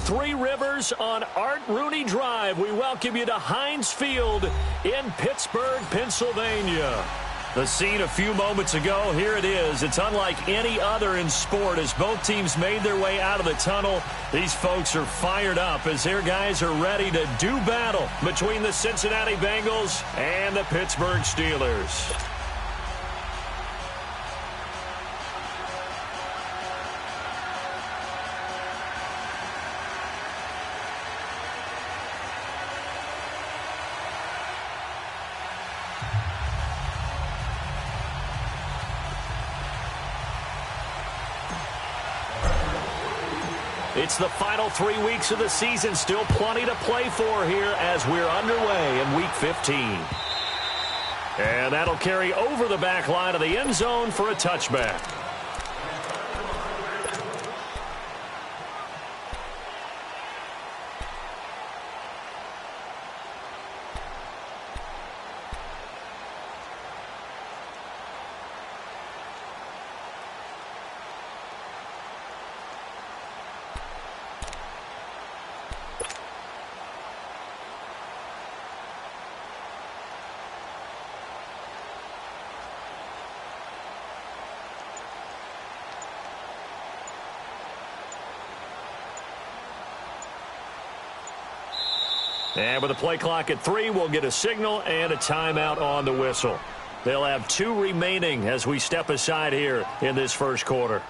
Three Rivers on Art Rooney Drive. We welcome you to Heinz Field in Pittsburgh, Pennsylvania. The scene a few moments ago, here it is. It's unlike any other in sport as both teams made their way out of the tunnel. These folks are fired up as their guys are ready to do battle between the Cincinnati Bengals and the Pittsburgh Steelers. It's the final 3 weeks of the season. Still plenty to play for here as we're underway in Week 15. And that'll carry over the back line of the end zone for a touchback. And with the play clock at 3, we'll get a signal and a timeout on the whistle. They'll have 2 remaining as we step aside here in this first quarter.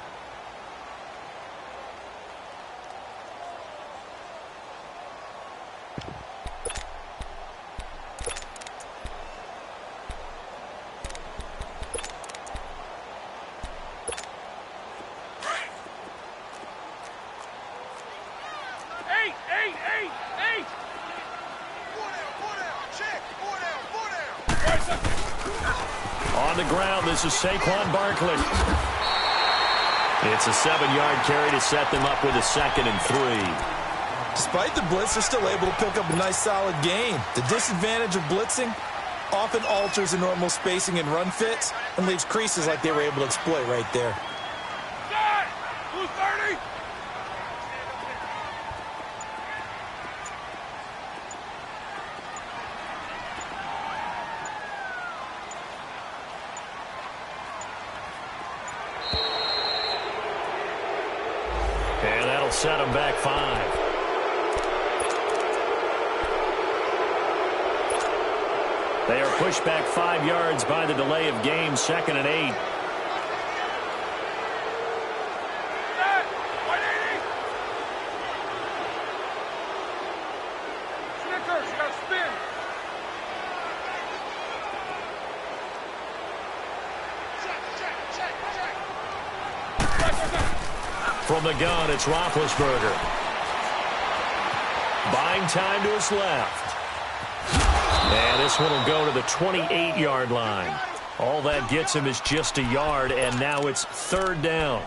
This is Saquon Barkley. It's a 7-yard carry to set them up with a 2nd and 3. Despite the blitz, they're still able to pick up a nice, solid gain. The disadvantage of blitzing often alters the normal spacing and run fits and leaves creases like they were able to exploit right there. Set them back 5. They are pushed back 5 yards by the delay of game, 2nd and 8. From the gun, it's Roethlisberger. Buying time to his left. And this one will go to the 28-yard line. All that gets him is just a yard, and now it's 3rd down.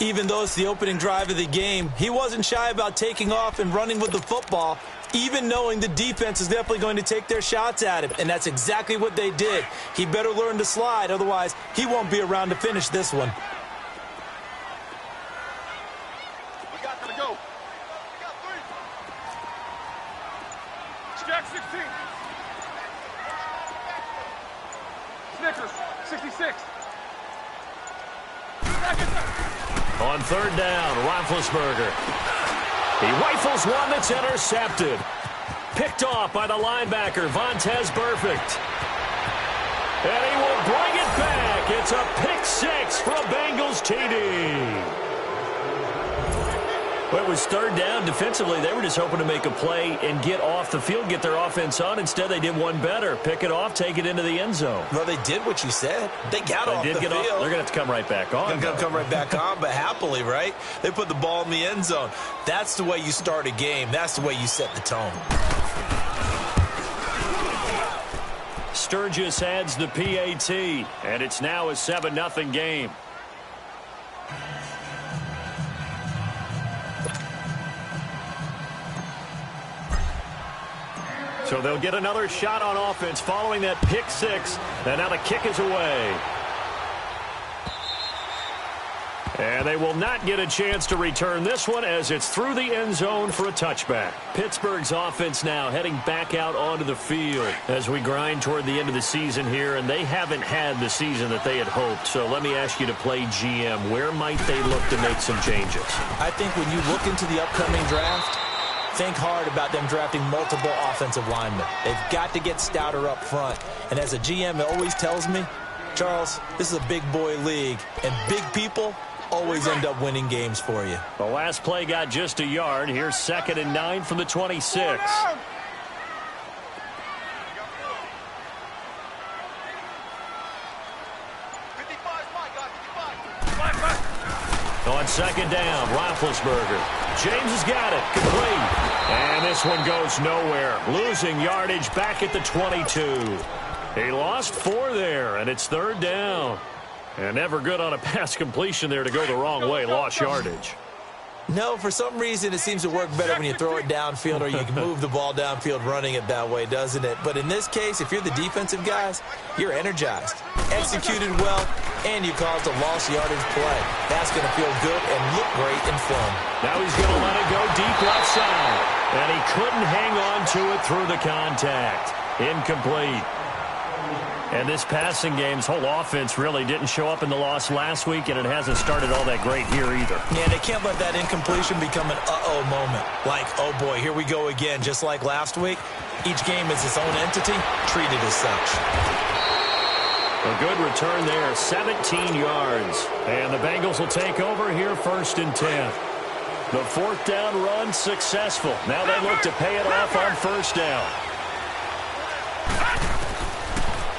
Even though it's the opening drive of the game, he wasn't shy about taking off and running with the football, even knowing the defense is definitely going to take their shots at him, and that's exactly what they did. He better learn to slide, otherwise he won't be around to finish this one. On 3rd down, Roethlisberger. He rifles one that's intercepted. Picked off by the linebacker, Vontaze Burfict. And he will bring it back. It's a pick 6 from Bengals TD. Well, it was 3rd down. Defensively, they were just hoping to make a play and get off the field, get their offense on. Instead, they did one better. Pick it off, take it into the end zone. Well, they did what you said. They got off the field. They're going to have to come right back on. They're going to come right back on, but happily, right? They put the ball in the end zone. That's the way you start a game. That's the way you set the tone. Sturgis adds the PAT, and it's now a 7-0 game. So they'll get another shot on offense following that pick 6. And now the kick is away. And they will not get a chance to return this one as it's through the end zone for a touchback. Pittsburgh's offense now heading back out onto the field as we grind toward the end of the season here, and they haven't had the season that they had hoped. So let me ask you to play GM. Where might they look to make some changes? I think when you look into the upcoming draft, think hard about them drafting multiple offensive linemen. They've got to get stouter up front. And as a GM, it always tells me, Charles, this is a big boy league, and big people always end up winning games for you. The last play got just a yard. Here's 2nd and 9 from the 26. On 2nd down, Roethlisberger. James has got it. Complete. And this one goes nowhere. Losing yardage back at the 22. He lost 4 there, and it's 3rd down. And never good on a pass completion there to go the wrong way. Lost yardage. No, for some reason it seems to work better when you throw it downfield or you can move the ball downfield running it that way, doesn't it? But in this case, if you're the defensive guys, you're energized, executed well, and you caused a lost yardage play. That's going to feel good and look great in film. Now he's going to let it go deep left side. And he couldn't hang on to it through the contact. Incomplete. And this passing game's whole offense really didn't show up in the loss last week, and it hasn't started all that great here either. Yeah, they can't let that incompletion become an uh-oh moment. Like, oh boy, here we go again, just like last week. Each game is its own entity, treated as such. A good return there, 17 yards. And the Bengals will take over here 1st and 10. The 4th down run successful. Now they look to pay it off on 1st down.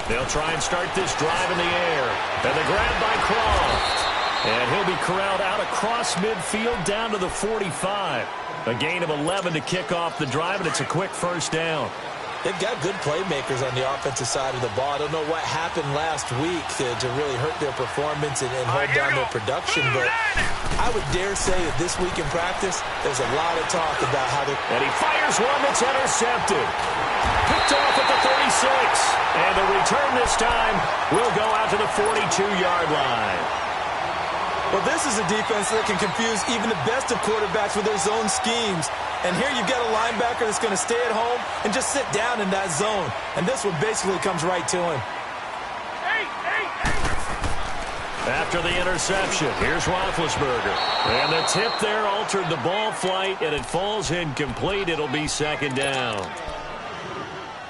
They'll try and start this drive in the air. And the grab by Croft. And he'll be corralled out across midfield down to the 45. A gain of 11 to kick off the drive, and it's a quick 1st down. They've got good playmakers on the offensive side of the ball. I don't know what happened last week to really hurt their performance and hold down their production, but I would dare say that this week in practice, there's a lot of talk about how they're... And he fires one that's intercepted. Picked off at the 36. And the return this time will go out to the 42-yard line. Well, this is a defense that can confuse even the best of quarterbacks with their zone schemes. And here you've got a linebacker that's going to stay at home and just sit down in that zone. And this one basically comes right to him. After the interception, here's Roethlisberger. And the tip there altered the ball flight, and it falls incomplete. It'll be 2nd down.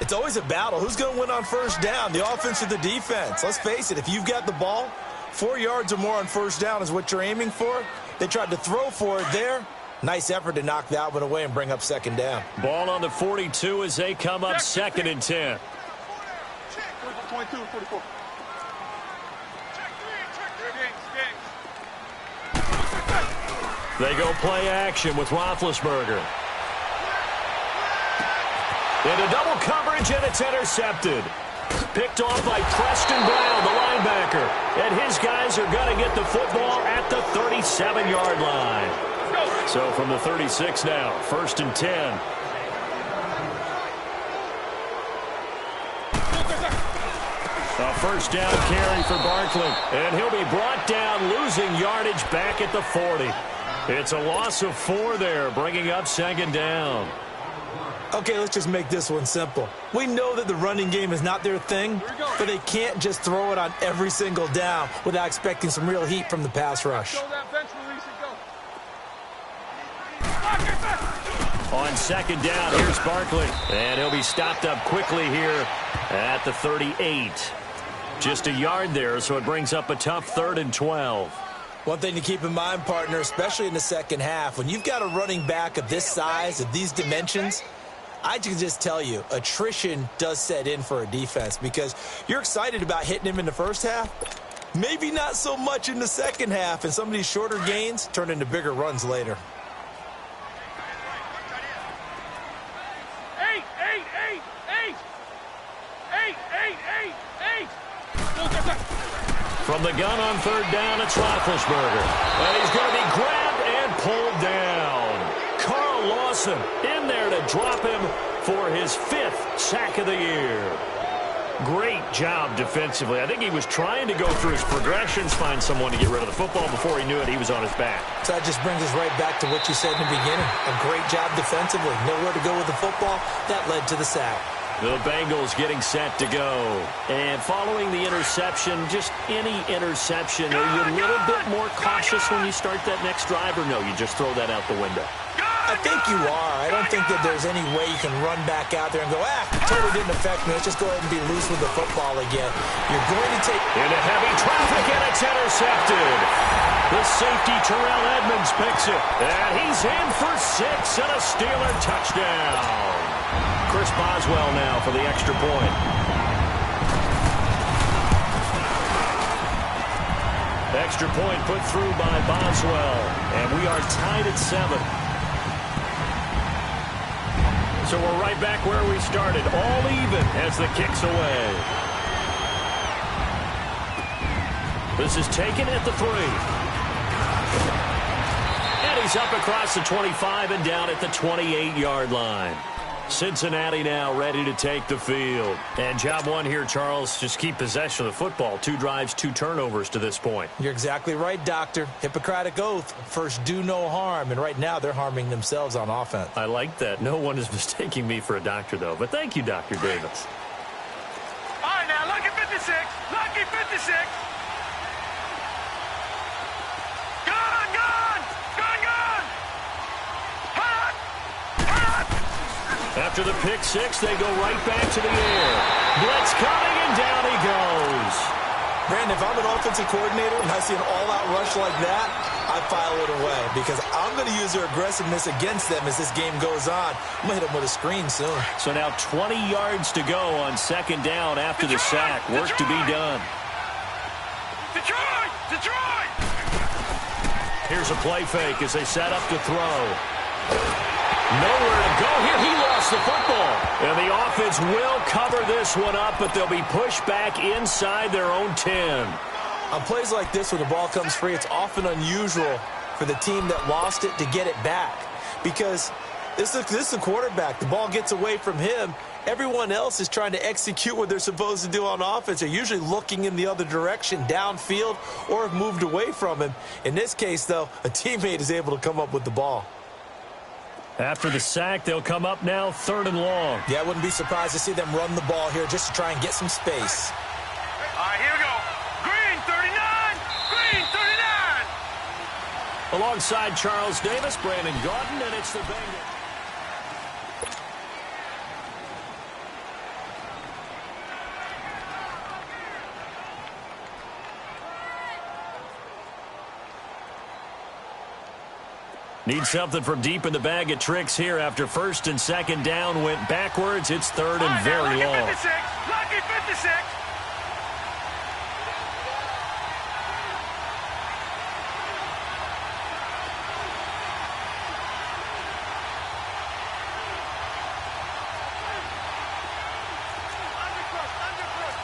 It's always a battle. Who's going to win on 1st down, the offense or the defense? Let's face it, if you've got the ball, 4 yards or more on 1st down is what you're aiming for. They tried to throw for it there. Nice effort to knock that one away and bring up 2nd down. Ball on the 42 as they come up 2nd and 10. 22, 44. They go play action with Roethlisberger. Into double coverage, and it's intercepted. Picked off by Preston Brown, the linebacker. And his guys are going to get the football at the 37-yard line. So from the 36 now, 1st and 10. A 1st down carry for Barkley. And he'll be brought down, losing yardage back at the 40. It's a loss of 4 there, bringing up 2nd down. Okay, let's just make this one simple. We know that the running game is not their thing, but they can't just throw it on every single down without expecting some real heat from the pass rush. On 2nd down, here's Barkley. And he'll be stopped up quickly here at the 38. Just a yard there, so it brings up a tough 3rd and 12. One thing to keep in mind, partner, especially in the second half, when you've got a running back of this size, of these dimensions, I can just tell you, attrition does set in for a defense because you're excited about hitting him in the first half. Maybe not so much in the second half, and some of these shorter gains turn into bigger runs later. From the gun on 3rd down, it's Roethlisberger. And he's going to be grabbed and pulled down. Carl Lawson in there to drop him for his 5th sack of the year. Great job defensively. I think he was trying to go through his progressions, find someone to get rid of the football. Before he knew it, he was on his back. So that just brings us right back to what you said in the beginning. A great job defensively. Nowhere to go with the football. That led to the sack. The Bengals getting set to go. And following the interception, just any interception, are you a little bit more cautious when you start that next drive, or no, you just throw that out the window? I think you are. I don't think that there's any way you can run back out there and go, totally didn't affect me. Let's just go ahead and be loose with the football again. You're going to take... Into heavy traffic, and it's intercepted. The safety, Terrell Edmonds, picks it. And he's in for 6 and a Steeler touchdown. Chris Boswell now for the extra point. Extra point put through by Boswell. And we are tied at 7. So we're right back where we started, all even as the kick's away. This is taken at the 3. And he's up across the 25 and down at the 28-yard line. Cincinnati now ready to take the field. And job one here, Charles, just keep possession of the football. 2 drives, 2 turnovers to this point. You're exactly right, Doctor. Hippocratic oath. First, do no harm. And right now, they're harming themselves on offense. I like that. No one is mistaking me for a doctor, though. But thank you, Dr. Davis. All right, now, lucky 56. Lucky 56. Gone, gone. Gone, gone. Hot. Hot. After the pick 6, they go right back to the air. Blitz coming, and down he goes. Brandon, if I'm an offensive coordinator and I see an all-out rush like that, I file it away because I'm going to use their aggressiveness against them as this game goes on. I'm going to hit them with a screen soon. So now 20 yards to go on 2nd down after the sack. Work to be done. Detroit! Detroit! Here's a play fake as they set up to throw. Nowhere to go here. He lost the football. And the offense will cover this one up, but they'll be pushed back inside their own 10. On plays like this where the ball comes free, it's often unusual for the team that lost it to get it back because this is the quarterback. The ball gets away from him. Everyone else is trying to execute what they're supposed to do on offense. They're usually looking in the other direction, downfield, or have moved away from him. In this case, though, a teammate is able to come up with the ball. After the sack, they'll come up now 3rd and long. Yeah, I wouldn't be surprised to see them run the ball here just to try and get some space. All right, here we go. Green 39. Green 39. Alongside Charles Davis, Brandon Gaudin, and it's the Bengals. Need something from deep in the bag of tricks here after 1st and 2nd down went backwards. It's 3rd and very long. Lucky 56. Lucky 56.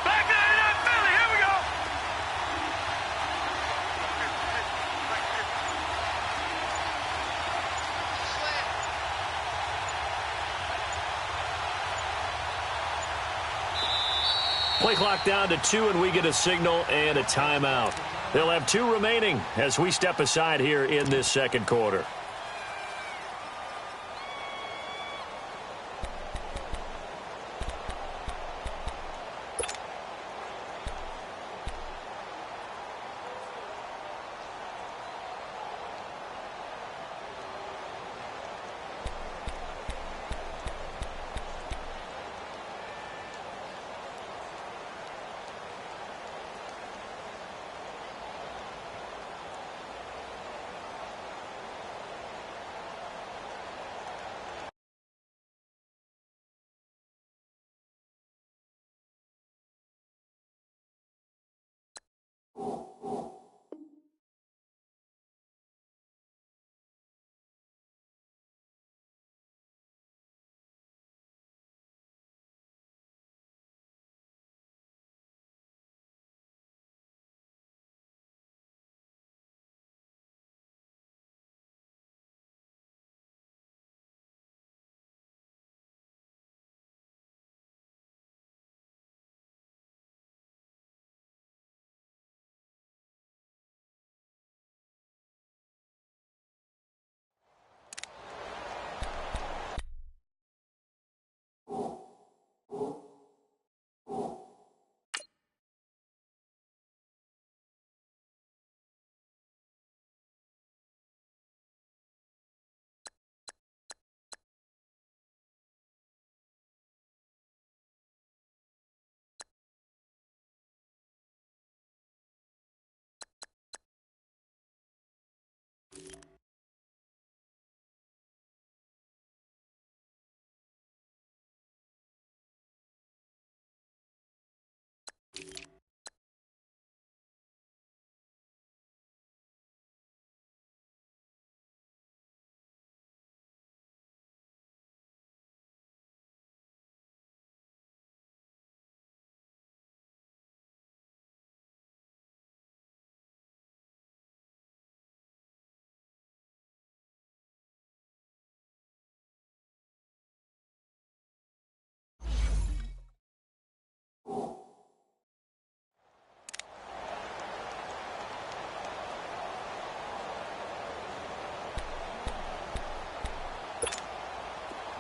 Back to that Philly. Here we go. Play clock down to 2, and we get a signal and a timeout. They'll have 2 remaining as we step aside here in this 2nd quarter.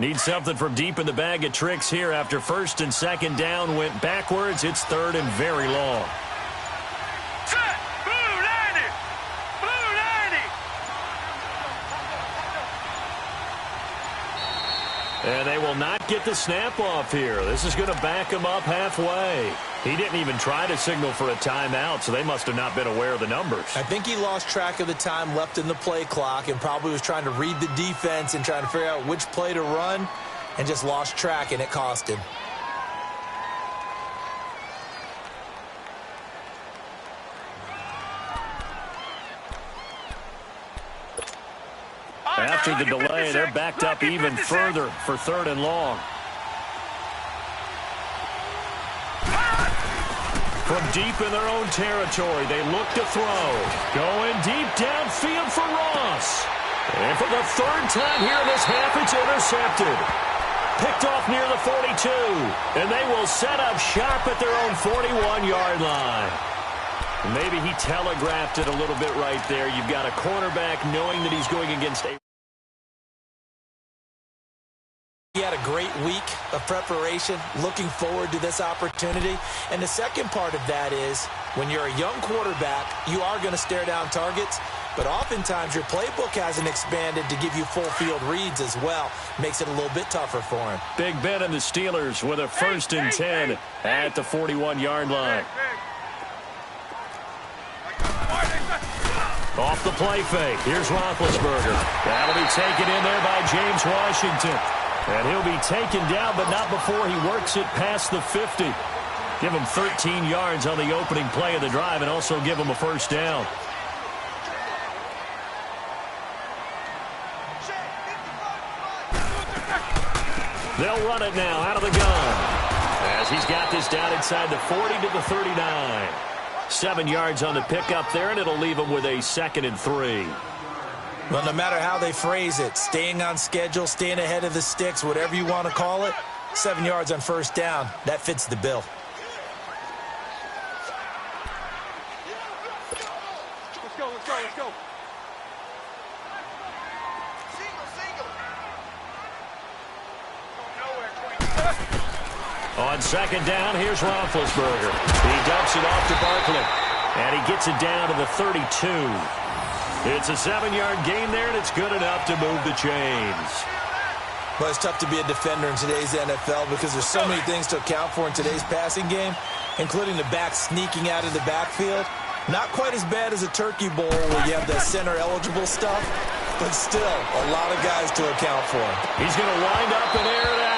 Need something from deep in the bag of tricks here after first and second down went backwards. It's third and very long. Set. Blue 90. Blue 90. And they will not get the snap off here. This is going to back him up halfway. He didn't even try to signal for a timeout, so they must have not been aware of the numbers. I think he lost track of the time left in the play clock and probably was trying to read the defense and trying to figure out which play to run and just lost track, and it cost him. After the delay, they're backed up even further for third and long. From deep in their own territory, they look to throw. Going deep downfield for Ross. And for the third time here in this half, it's intercepted. Picked off near the 42. And they will set up shop at their own 41-yard line. Maybe he telegraphed it a little bit right there. You've got a cornerback knowing that he's going against a... He had a great week of preparation, looking forward to this opportunity. And the second part of that is, when you're a young quarterback, you are going to stare down targets, but oftentimes your playbook hasn't expanded to give you full field reads as well. Makes it a little bit tougher for him. Big Ben and the Steelers with a 1st and 10 at the 41-yard line. Off the play fake. Here's Roethlisberger. That'll be taken in there by James Washington. And he'll be taken down, but not before he works it past the 50. Give him 13 yards on the opening play of the drive and also give him a first down. They'll run it now out of the gun. As he's got this down inside the 40 to the 39. 7 yards on the pickup there, and it'll leave him with a 2nd and 3. Well, no matter how they phrase it, staying on schedule, staying ahead of the sticks, whatever you want to call it, 7 yards on first down, that fits the bill. Let's go, let's go, let's go. On second down, here's Roethlisberger. He dumps it off to Barkley, and he gets it down to the 32. It's a 7-yard gain there, and it's good enough to move the chains. Well, it's tough to be a defender in today's NFL because there's so many things to account for in today's passing game, including the back sneaking out of the backfield. Not quite as bad as a turkey bowl where you have the center-eligible stuff, but still a lot of guys to account for. He's going to wind up and air it out.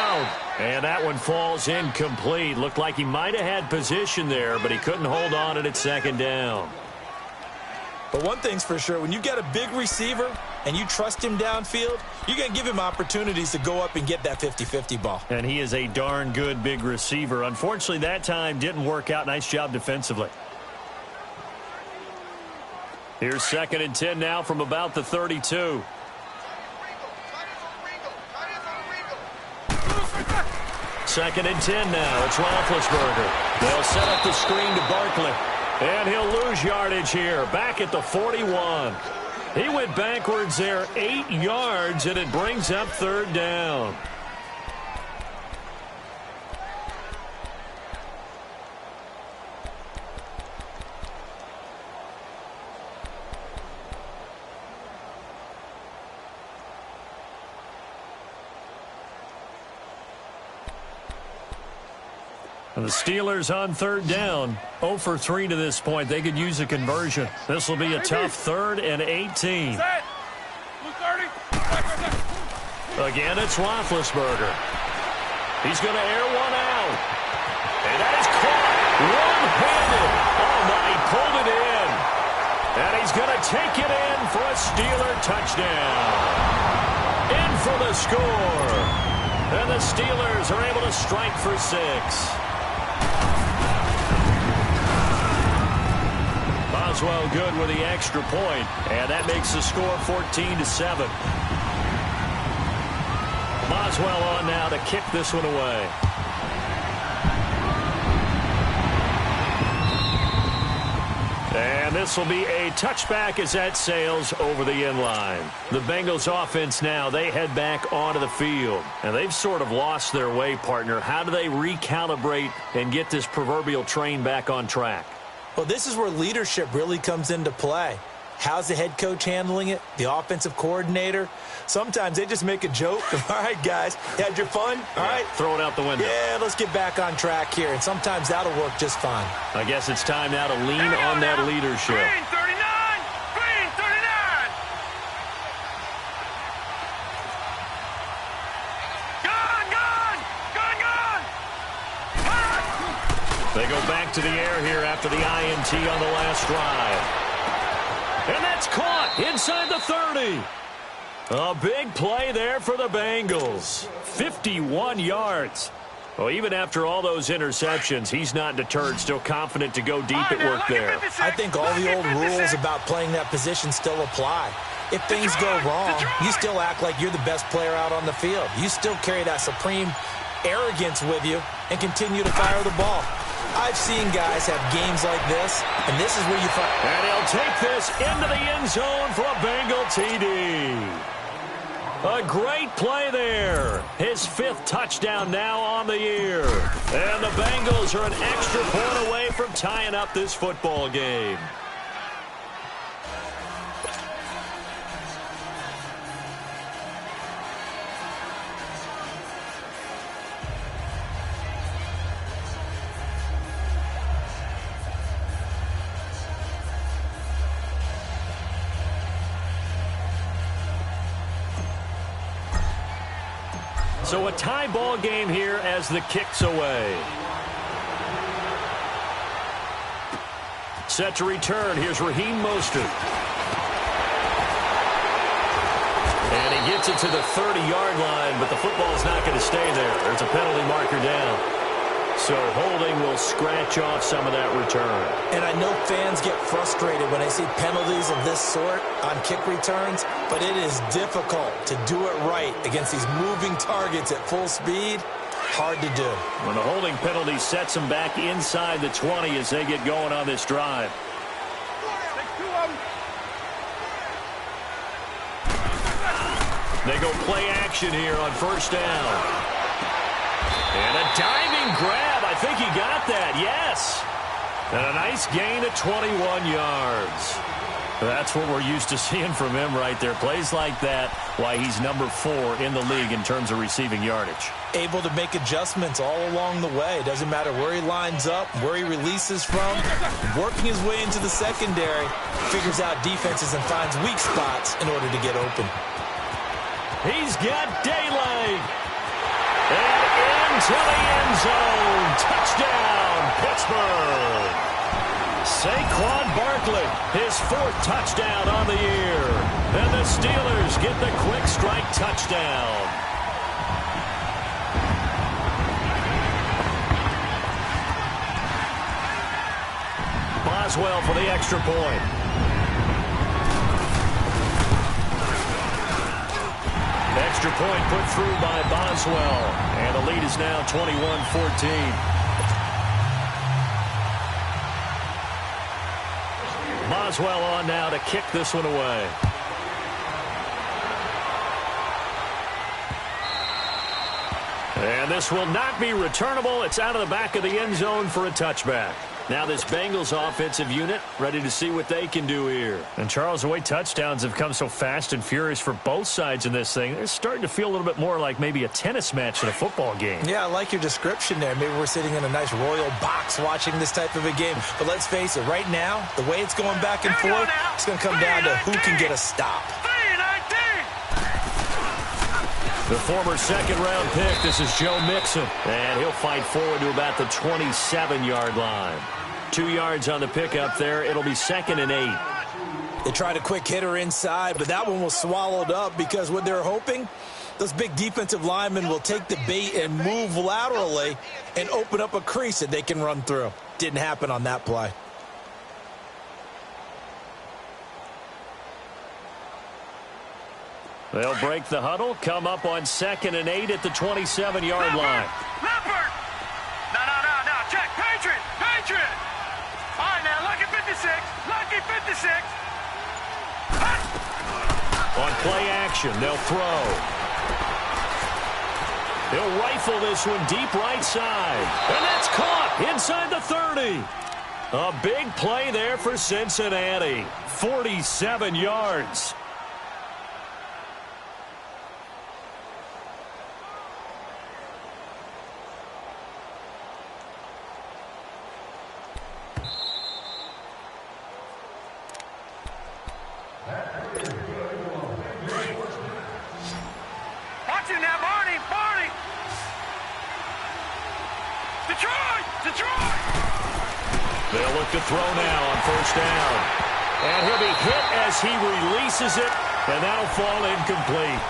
And that one falls incomplete. Looked like he might have had position there, but he couldn't hold on at second down. But one thing's for sure, when you've got a big receiver and you trust him downfield, you're going to give him opportunities to go up and get that 50-50 ball. And he is a darn good big receiver. Unfortunately, that time didn't work out. Nice job defensively. Here's 2nd and 10 now from about the 32. Second and 10 now. It's Roethlisberger. They'll set up the screen to Barkley. And he'll lose yardage here. Back at the 41. He went backwards there 8 yards, and it brings up third down. And the Steelers on third down, 0 for 3 to this point. They could use a conversion. This will be a tough 3rd and 18. Again, it's Roethlisberger. He's going to air one out. And that is caught one-handed. Oh, my, he pulled it in. And he's going to take it in for a Steeler touchdown. In for the score. And the Steelers are able to strike for 6. Boswell good with the extra point, and that makes the score 14-7. Boswell on now to kick this one away. And this will be a touchback as that sails over the inline. The Bengals offense now, they head back onto the field. And they've sort of lost their way, partner. How do they recalibrate and get this proverbial train back on track? Well, this is where leadership really comes into play. How's the head coach handling it? The offensive coordinator? Sometimes they just make a joke. All right, guys, you had your fun? All right. Throw it out the window. Yeah, let's get back on track here. And sometimes that'll work just fine. I guess it's time now to lean on that leadership. Green 39! Green 39! Gone! Gone! Gone! Gone! They go back to the air here after the INT on the last drive. And that's caught inside the 30. A big play there for the Bengals. 51 yards. Well, even after all those interceptions, he's not deterred, still confident to go deep at work there. I think all the old rules about playing that position still apply. If things go wrong, you still act like you're the best player out on the field. You still carry that supreme arrogance with you and continue to fire the ball. I've seen guys have games like this, and this is where you find. And he'll take this into the end zone for a Bengal TD. A great play there. His 5th touchdown now on the year. And the Bengals are an extra point away from tying up this football game. So a tie ball game here as the kick's away. Set to return. Here's Raheem Mostert. And he gets it to the 30-yard line, but the football is not going to stay there. There's a penalty marker down. So holding will scratch off some of that return. And I know fans get frustrated when they see penalties of this sort on kick returns, but it is difficult to do it right against these moving targets at full speed. Hard to do. When the holding penalty sets them back inside the 20 as they get going on this drive. They go play action here on first down. And a diving grab. I think he got that. Yes. And a nice gain of 21 yards. That's what we're used to seeing from him right there. Plays like that, why he's number 4 in the league in terms of receiving yardage. Able to make adjustments all along the way. Doesn't matter where he lines up, where he releases from. Working his way into the secondary. Figures out defenses and finds weak spots in order to get open. He's got daylight. And into the end zone. Touchdown, Pittsburgh. Saquon Barkley, his 4th touchdown on the year. And the Steelers get the quick strike touchdown. Boswell for the extra point. Extra point put through by Boswell. And the lead is now 21-14. Boswell on now to kick this one away. And this will not be returnable. It's out of the back of the end zone for a touchback. Now this Bengals offensive unit ready to see what they can do here. And Charles, the way touchdowns have come so fast and furious for both sides in this thing, it's starting to feel a little bit more like maybe a tennis match than a football game. Yeah, I like your description there. Maybe we're sitting in a nice royal box watching this type of a game. But let's face it, right now, the way it's going back and forth, it's going to come down to who can get a stop. The former second-round pick, this is Joe Mixon. And he'll fight forward to about the 27-yard line. 2 yards on the pickup there. It'll be 2nd and 8. They tried a quick hitter inside, but that one was swallowed up because what they're hoping, those big defensive linemen will take the bait and move laterally and open up a crease that they can run through. Didn't happen on that play. They'll break the huddle, come up on 2nd and 8 at the 27-yard line. Leopard! No, check, Patriot! All right, now, look at 56. 56. On play action, they'll throw. He'll rifle this one deep right side. And that's caught inside the 30. A big play there for Cincinnati. 47 yards. Watch him now, Barney. Barney. Detroit. They'll look to throw now on first down. And he'll be hit as he releases it, and that'll fall incomplete.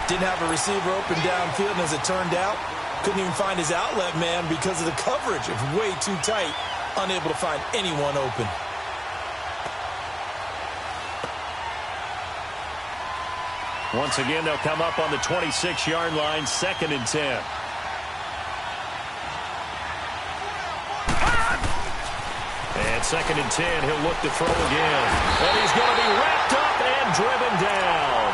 Didn't have a receiver open downfield, and as it turned out, couldn't even find his outlet man because of the coverage. It was way too tight, unable to find anyone open. Once again, they'll come up on the 26-yard line, 2nd and 10. And 2nd and 10, he'll look to throw again. And he's going to be wrapped up and driven down.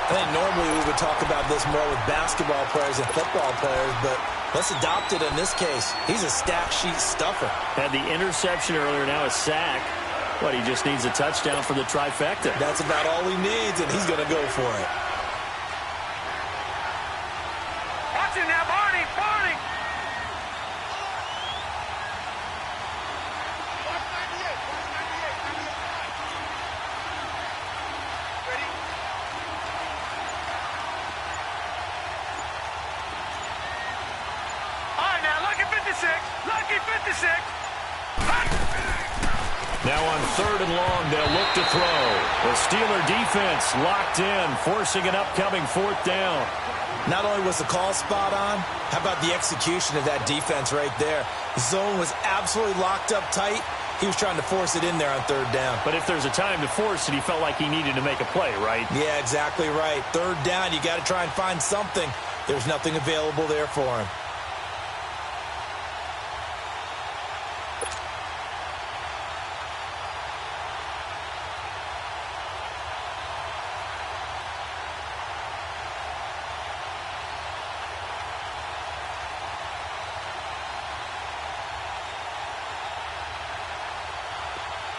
I think normally we would talk about this more with basketball players and football players, but let's adopt it in this case. He's a stat sheet stuffer. Had the interception earlier, now a sack. But he just needs a touchdown for the trifecta. That's about all he needs, and he's going to go for it. Watch him now, Barney. Barney. Ready? All right, now, lucky 56. Lucky 56. Now on 3rd and long, they'll look to throw. The Steeler defense locked in, forcing an upcoming 4th down. Not only was the call spot on, how about the execution of that defense right there? The zone was absolutely locked up tight. He was trying to force it in there on 3rd down. But if there's a time to force it, he felt like he needed to make a play, right? Yeah, exactly right. 3rd down, you got to try and find something. There's nothing available there for him.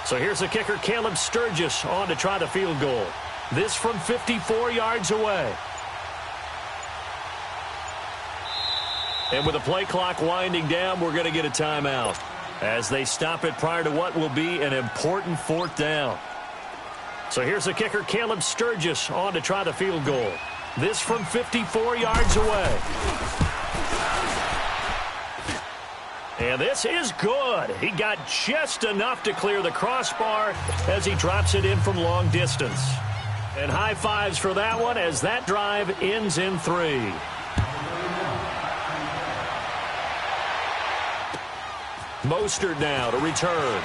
So here's the kicker, Caleb Sturgis, on to try the field goal. This from 54 yards away. And with the play clock winding down, we're going to get a timeout as they stop it prior to what will be an important 4th down. So here's the kicker, Caleb Sturgis, on to try the field goal. This from 54 yards away. And this is good. He got just enough to clear the crossbar as he drops it in from long distance. And high fives for that one as that drive ends in 3. Mostert now to return.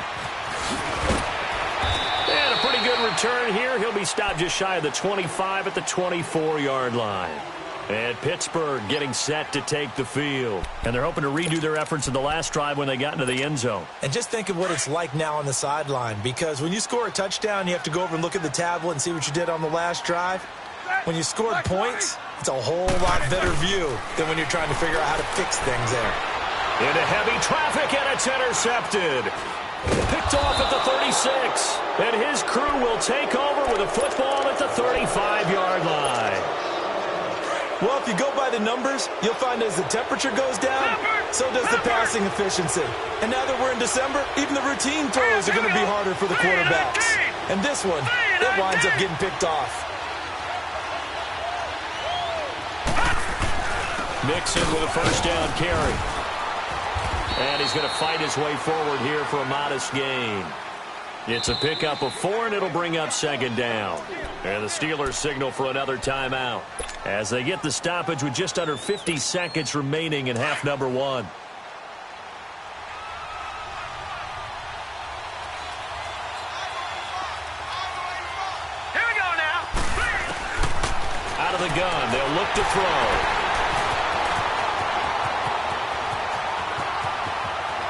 And a pretty good return here. He'll be stopped just shy of the 25 at the 24-yard line. And Pittsburgh getting set to take the field. And they're hoping to redo their efforts in the last drive when they got into the end zone. And just think of what it's like now on the sideline, because when you score a touchdown, you have to go over and look at the tablet and see what you did on the last drive. When you scored points, it's a whole lot better view than when you're trying to figure out how to fix things there. Into heavy traffic, and it's intercepted. Picked off at the 36. And his crew will take over with a football at the 35-yard line. Well, if you go by the numbers, you'll find as the temperature goes down, so does the passing efficiency. And now that we're in December, even the routine throws are going to be harder for the quarterbacks. And this one, it winds up getting picked off. Mixon with a first down carry. And he's going to fight his way forward here for a modest gain. It's a pickup of 4, and it'll bring up 2nd down. And the Steelers signal for another timeout as they get the stoppage with just under 50 seconds remaining in half number 1. Here we go now. Out of the gun, they'll look to throw.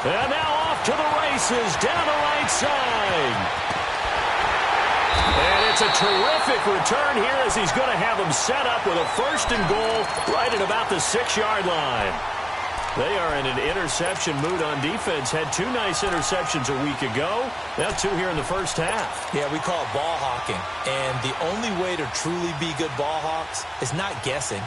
And now off to the races down the right side. And it's a terrific return here as he's going to have them set up with a 1st and goal right at about the 6-yard line. They are in an interception mood on defense. Had 2 nice interceptions a week ago. Now 2 here in the first half. Yeah, we call it ball hawking. And the only way to truly be good ball hawks is not guessing.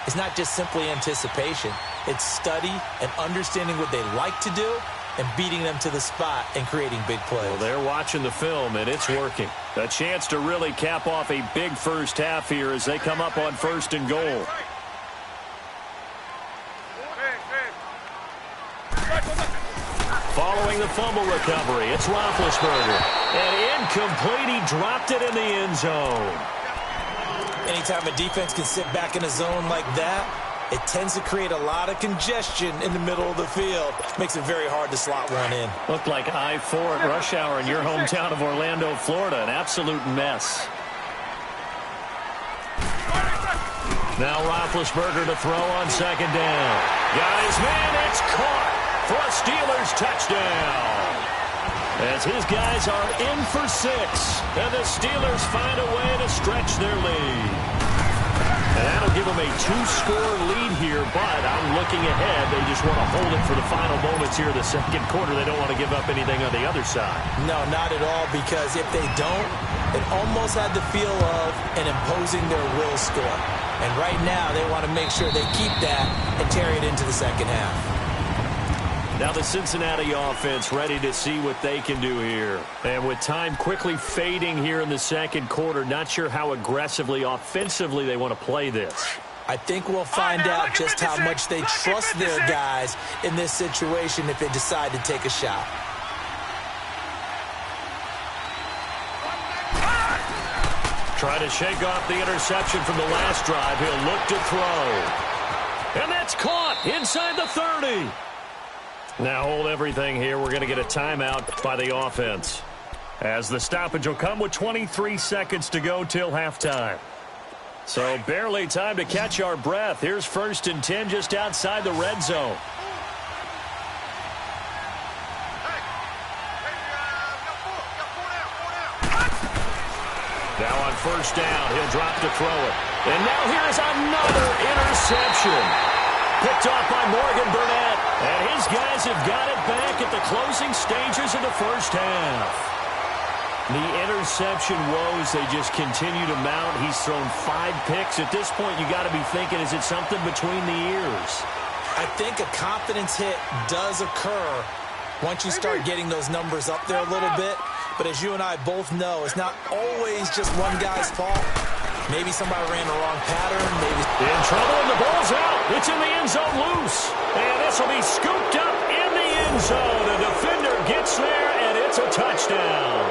It's not just simply anticipation. It's study and understanding what they like to do and beating them to the spot and creating big plays. Well, they're watching the film, and it's working. A chance to really cap off a big first half here as they come up on 1st and goal. Following the fumble recovery, it's Roethlisberger. And incomplete, he dropped it in the end zone. Anytime a defense can sit back in a zone like that, it tends to create a lot of congestion in the middle of the field. Makes it very hard to slot one in. Looked like I-4 at rush hour in your hometown of Orlando, Florida. An absolute mess. Now Roethlisberger to throw on 2nd down. Got his man, it's caught for a Steelers touchdown. As his guys are in for 6. And the Steelers find a way to stretch their lead. And that'll give them a 2-score lead here, but I'm looking ahead. They just want to hold it for the final moments here of the 2nd quarter. They don't want to give up anything on the other side. No, not at all, because if they don't, it almost had the feel of an imposing their will score. And right now, they want to make sure they keep that and carry it into the 2nd half. Now the Cincinnati offense ready to see what they can do here. And with time quickly fading here in the 2nd quarter, not sure how aggressively, offensively they want to play this. I think we'll find out just how much they trust their guys in this situation if they decide to take a shot. Try to shake off the interception from the last drive. He'll look to throw. And that's caught inside the 30. Now hold everything here. We're going to get a timeout by the offense, as the stoppage will come with 23 seconds to go till halftime. So barely time to catch our breath. Here's 1st and 10 just outside the red zone. Now on 1st down, he'll drop to throw it. And now here's another interception. Picked off by Morgan Burnett. And his guys have got it back at the closing stages of the first half. The interception woes, they just continue to mount. He's thrown 5 picks. At this point, you got to be thinking, is it something between the ears? I think a confidence hit does occur once you start getting those numbers up there a little bit. But as you and I both know, it's not always just one guy's fault. Maybe somebody ran the wrong pattern. Maybe in trouble, and the ball's out. It's in the end zone loose. And this will be scooped up in the end zone. The defender gets there, and it's a touchdown.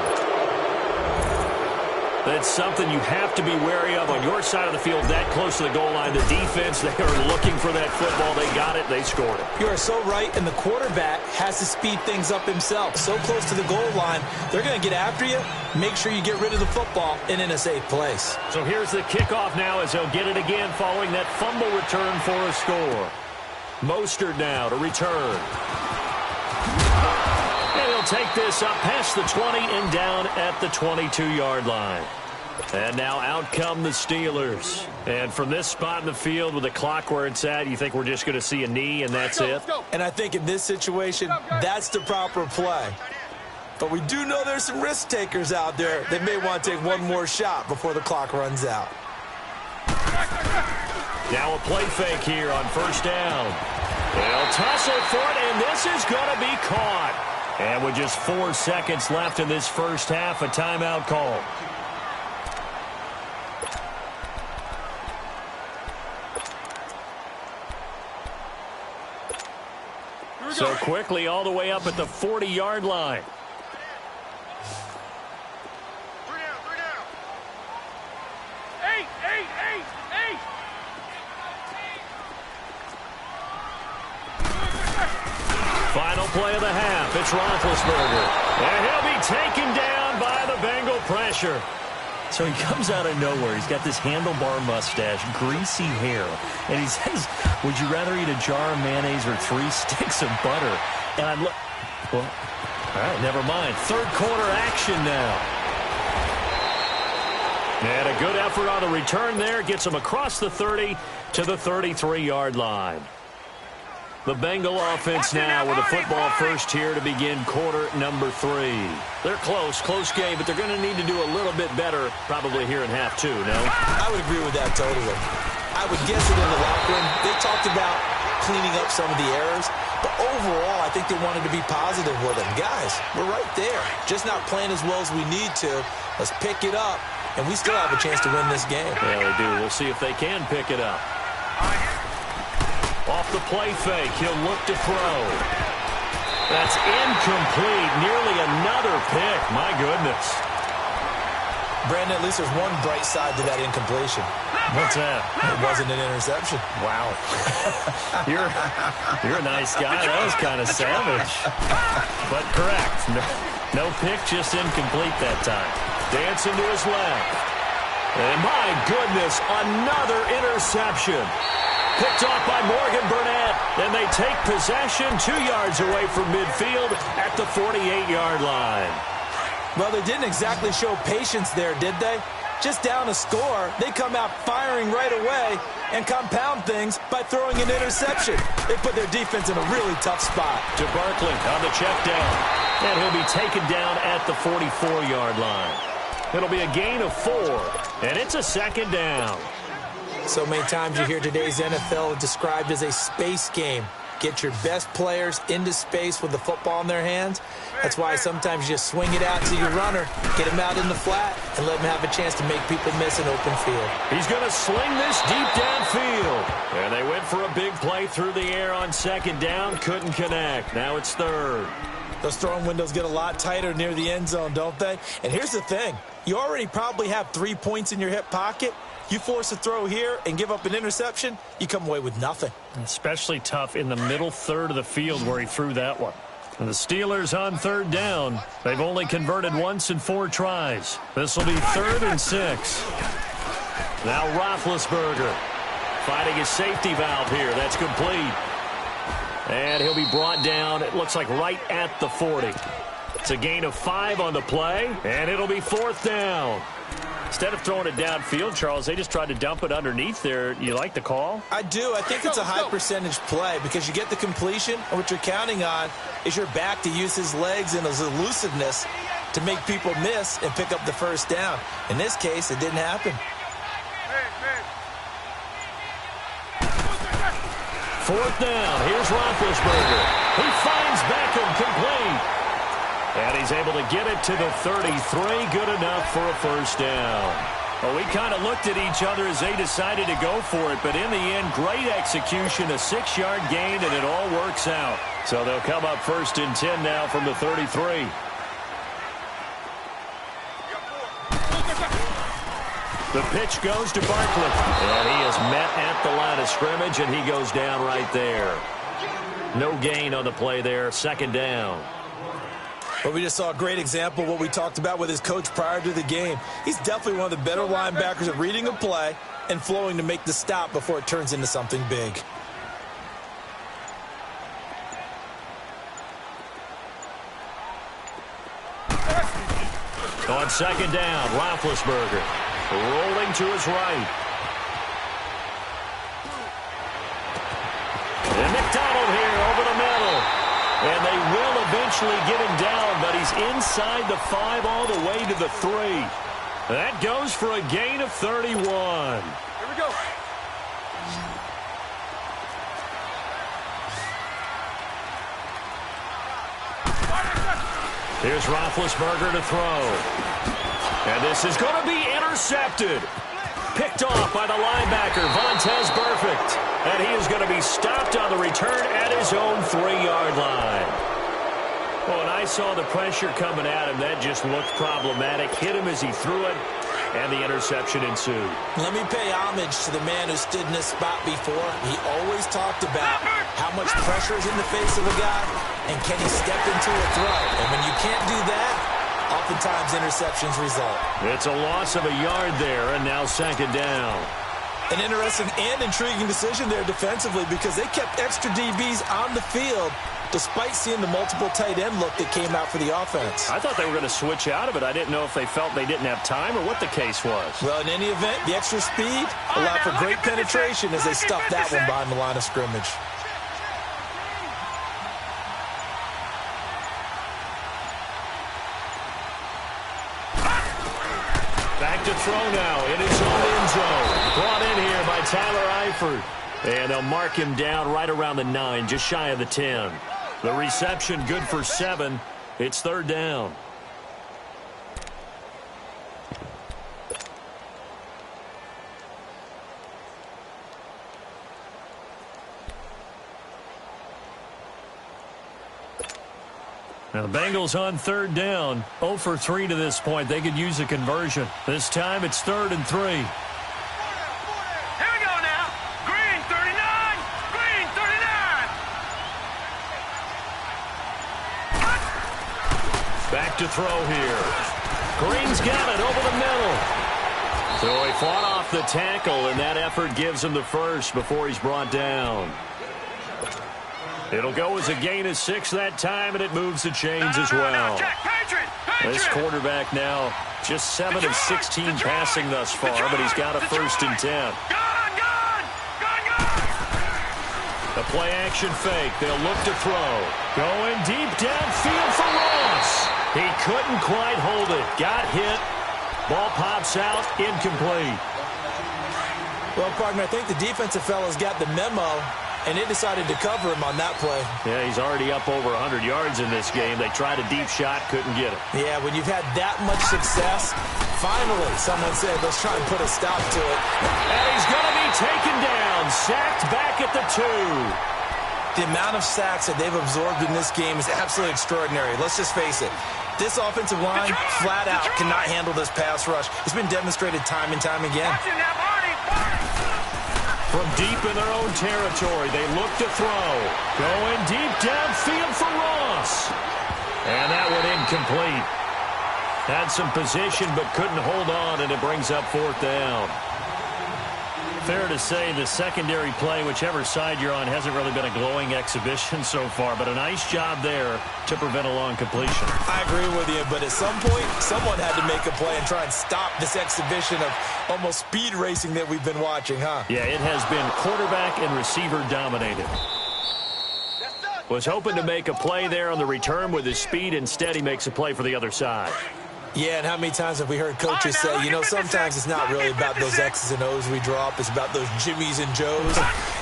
That's something you have to be wary of on your side of the field, that close to the goal line. The defense, they are looking for that football. They got it. They scored it. You are so right, and the quarterback has to speed things up himself. So close to the goal line, they're going to get after you. Make sure you get rid of the football and in a safe place. So here's the kickoff now as they'll get it again following that fumble return for a score. Mostert now to return. And he'll take this up past the 20 and down at the 22-yard line. And now out come the Steelers. And from this spot in the field with the clock where it's at, you think we're just going to see a knee and that's it? And I think in this situation, that's the proper play. But we do know there's some risk takers out there that may want to take one more shot before the clock runs out. Now a play fake here on 1st down. They'll tussle for it, and this is going to be caught. And with just 4 seconds left in this first half, a timeout call. So quickly all the way up at the 40-yard line. Final play of the half. It's Roethlisberger. And he'll be taken down by the Bengal pressure. So he comes out of nowhere. He's got this handlebar mustache, greasy hair. And he says, would you rather eat a jar of mayonnaise or 3 sticks of butter? And I'm like, well, all right, never mind. 3rd quarter action now. And a good effort on the return there. Gets him across the 30 to the 33-yard line. The Bengal offense now with a football first here to begin quarter number 3. They're close game, but they're going to need to do a little bit better probably here in half 2, no? I would agree with that totally. I would guess it in the locker room. They talked about cleaning up some of the errors, but overall I think they wanted to be positive with them. Guys, we're right there. Just not playing as well as we need to. Let's pick it up, and we still have a chance to win this game. Yeah, they do. We'll see if they can pick it up. Off the play fake, he'll look to throw. That's incomplete. Nearly another pick. My goodness. Brandon, at least there's one bright side to that incompletion. What's that? It wasn't an interception. Wow. You're a nice guy. That was kind of savage. But correct. No pick, just incomplete that time. Dancing to his left. And my goodness, another interception. Picked off by Morgan Burnett. And they take possession 2 yards away from midfield at the 48-yard line. Well, they didn't exactly show patience there, did they? Just down a score, they come out firing right away and compound things by throwing an interception. They put their defense in a really tough spot. To Barkley on the check down. And he'll be taken down at the 44-yard line. It'll be a gain of 4. And it's a second down. So many times you hear today's NFL described as a space game. Get your best players into space with the football in their hands. That's why sometimes you just swing it out to your runner, get him out in the flat, and let him have a chance to make people miss an open field. He's going to sling this deep downfield. And they went for a big play through the air on second down. Couldn't connect. Now it's third. Those throwing windows get a lot tighter near the end zone, don't they? And here's the thing. You already probably have 3 points in your hip pocket. You force a throw here and give up an interception, you come away with nothing. Especially tough in the middle third of the field where he threw that one. And the Steelers on third down. They've only converted once in 4 tries. This will be 3rd and 6. Now Roethlisberger finding his safety valve here. That's complete. And he'll be brought down, it looks like right at the 40. It's a gain of 5 on the play, and it'll be 4th down. Instead of throwing it downfield, Charles, they just tried to dump it underneath there. You like the call? I do. I think it's a high percentage play because you get the completion, and what you're counting on is your back to use his legs and his elusiveness to make people miss and pick up the first down. In this case, it didn't happen. 4th down. Here's Roethlisberger. He finds Beckham complete. And he's able to get it to the 33. Good enough for a first down. Well, we kind of looked at each other as they decided to go for it. But in the end, great execution, a 6-yard gain, and it all works out. So they'll come up 1st and 10 now from the 33. The pitch goes to Barkley. And he is met at the line of scrimmage, and he goes down right there. No gain on the play there. 2nd down. But we just saw a great example of what we talked about with his coach prior to the game. He's definitely one of the better linebackers at reading a play and flowing to make the stop before it turns into something big. On 2nd down, Roethlisberger rolling to his right. And McDonald here over the middle. And they will eventually get him down, but he's inside the 5 all the way to the 3. That goes for a gain of 31. Here we go. Here's Roethlisberger to throw. And this is going to be intercepted. Picked off by the linebacker, Vontaze Burfict. And he is going to be stopped on the return at his own 3-yard line. Well, when I saw the pressure coming at him, that just looked problematic. Hit him as he threw it, and the interception ensued. Let me pay homage to the man who stood in this spot before. He always talked about how much pressure is in the face of a guy, and can he step into a throw. And when you can't do that, oftentimes interceptions result. It's a loss of a yard there, and now 2nd down. An interesting and intriguing decision there defensively because they kept extra DBs on the field despite seeing the multiple tight end look that came out for the offense. I thought they were going to switch out of it. I didn't know if they felt they didn't have time or what the case was. Well, in any event, the extra speed allowed for great penetration as they stuffed that one behind the line of scrimmage. Back to throw now in his own end zone. Brought in here by Tyler Eifert. And they'll mark him down right around the 9, just shy of the 10. The reception good for 7. It's third down. Now the Bengals on third down. 0 for 3 to this point. They could use a conversion. This time it's 3rd and 3. Here we go now. Green 39. Green 39. Back to throw here. Green's got it over the middle. So he fought off the tackle, and that effort gives him the first before he's brought down. It'll go as a gain of 6 that time, and it moves the chains as well. This quarterback now just 7 of 16 passing thus far, but he's got a 1st and 10. The play-action fake. They'll look to throw. Going deep downfield for Ross. He couldn't quite hold it. Got hit. Ball pops out. Incomplete. Well, partner, I think the defensive fellas got the memo, and they decided to cover him on that play. Yeah, he's already up over 100 yards in this game. They tried a deep shot, couldn't get it. Yeah, when you've had that much success, finally someone said, let's try and put a stop to it. And he's going to be taken down, sacked back at the 2. The amount of sacks that they've absorbed in this game is absolutely extraordinary. Let's just face it. This offensive line, flat out, cannot handle this pass rush. It's been demonstrated time and time again. From deep in their own territory, they look to throw. Going deep downfield for Ross. And that one incomplete. Had some position but couldn't hold on, and it brings up 4th down. Fair to say the secondary play, whichever side you're on, hasn't really been a glowing exhibition so far, but a nice job there to prevent a long completion. I agree with you, but at some point, someone had to make a play and try and stop this exhibition of almost speed racing that we've been watching, huh? Yeah, it has been quarterback and receiver dominated. Was hoping to make a play there on the return with his speed. Instead, he makes a play for the other side. Yeah, and how many times have we heard coaches say, you know, sometimes it's not really about those X's and O's we drop. It's about those Jimmies and Joes.